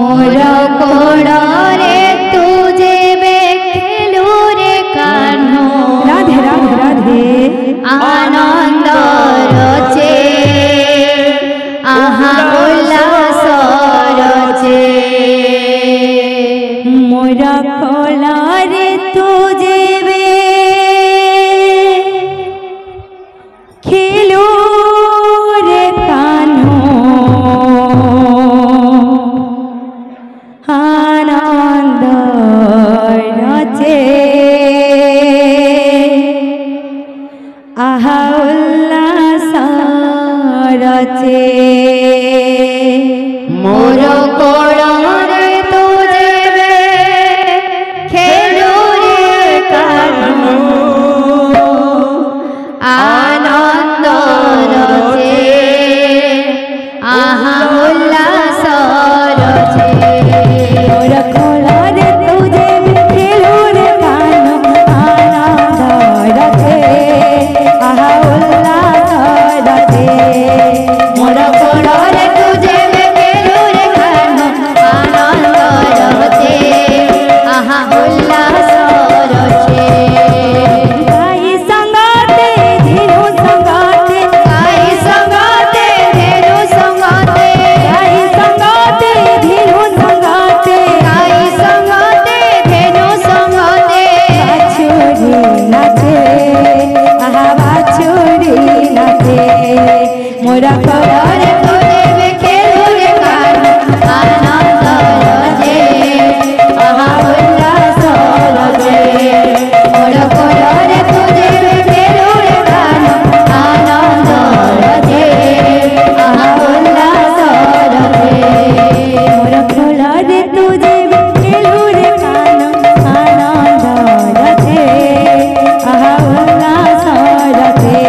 मोर कोड़रे तुझे बेखेलू रे कान्हो राधे राधे राधे आनंद रचे आहा उल्लास रचे मोर कोड़रे तुझे बेखेलू रे कान्हो आनंद रचे आहा उल्लास रचे मोर कोड़रे तुझे बेखेलू रे कान्हो आनंद रचे आहा उल्लास रचे मोर कोड़रे तुझे बेखेलू रे कान्हो आनंद रचे आहा उल्लास रचे मोर कोड़रे तुझे बेखेलू रे कान्हो आनंद रचे आहा उल्लास रचे गाई संगाते धेनु संगाते गाई संगाते धेनु संगाते गाई संगाते धेनु संगाते गाई संगाते धेनु संगाते बाछुरी नाचे आहा बाछुरी नाचे मोरा कोड़रे तुझे बेखेलू रे कान्हो आनंद रचे आहा उल्लास रचे मोर कोड़रे तुझे बेखेलू रे कान्हो आनंद रचे आहा उल्लास रचे मोर कोड़रे तुझे बेखेलू रे कान्हो आनंद रचे आहा उल्लास रचे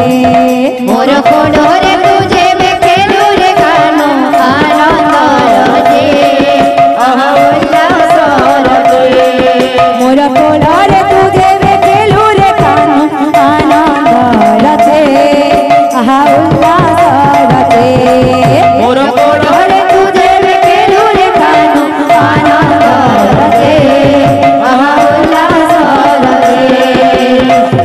मोर कोड़रे तुझे बेखेलू रे कान्हो आनंद रचे आहा उल्लास रचे मोर कोड़रे तुझे बेखेलू रे कान्हो आनंद रचे आहा उल्लास रचे मोर कोड़रे तुझे बेखेलू रे कान्हो आनंद रचे आहा उल्लास रचे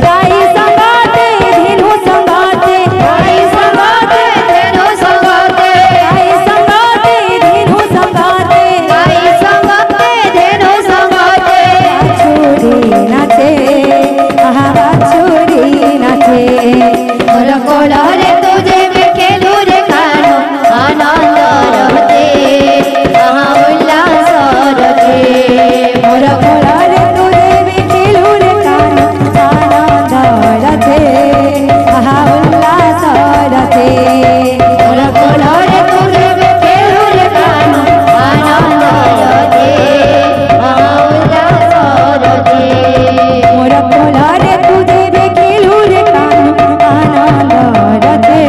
गाई संगाते धेनु संगाते गाई संगाते धेनु संगाते गाई संगाते धेनु संगाते गाई संगाते धेनु संगाते बाछुरी नाचे आहा बाछुरी नाचे मोर कोड़रे तुझे बेखेलू रे कान्हो आनंद रचे आहा उल्लास रचे मोर कोड़रे तुझे बेखेलू रे कान्हो आनंद रचे आहा उल्लास रचे मोर कोड़रे तुझे बेखेलू रे कान्हो आनंद रचे आहा उल्लास रचे मोर कोड़रे तुझे बेखेलू रे कान्हो आनंद रचे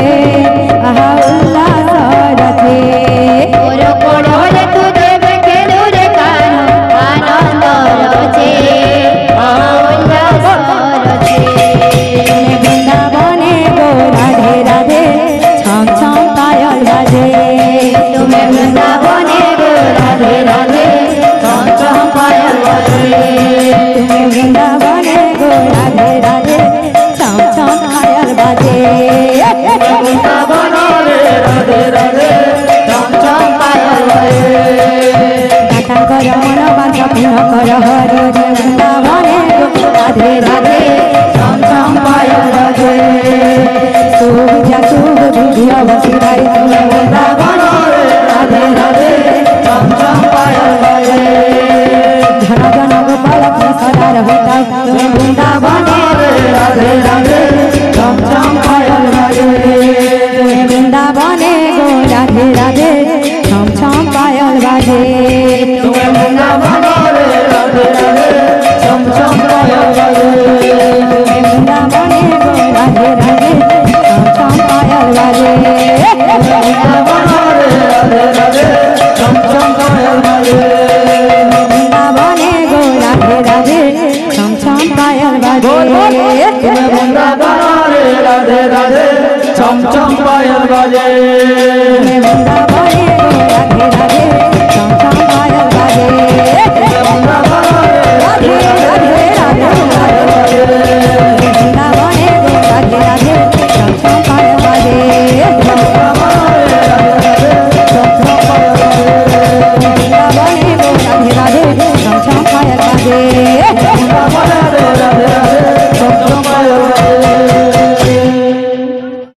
आहा उल्लास रचे मोर कोड़रे तुझे बेखेलू रे कान्हो आनंद रचे आहा उल्लास रचे वृंदावने गो राधे राधे छम छम पायल बाजे तुम्हें वृंदावने गो राधे राधे छम छम पायल बाजे तुम्हें वृंदावने गो राधे राधे छम छम पायल बाजे वृंदावने राधे राधे छम छम पायल बाजे दाता कर मन बांधा पूर्ण कर हरि वृंदावने गो राधे राधे छम छम पायल बाजे सुविद्या शुभ विद्या वसुधारी तुम्हें वृंदावने राधे राधे छम छम पायल बाजे धन जन गोपाल सदा रहता तुम्हें वृंदावने राधे राधे छम छम पायल बाजे तुम्हें वृंदावने गो राधे राधे छम छम पायल बाजे तुम्हें वृंदावने राधे राधे छम छम पायल बाजे तुम्हें वृंदावने गो राधे राधे छम छम पायल बाजे वृंदावने राधे राधे छम छम पायल बाजे वृंदावने गो राधे राधे छम छम पायल बाजे वृंदावने राधे राधे छम छम पायल बाजे वृंदावने गो राधे राधे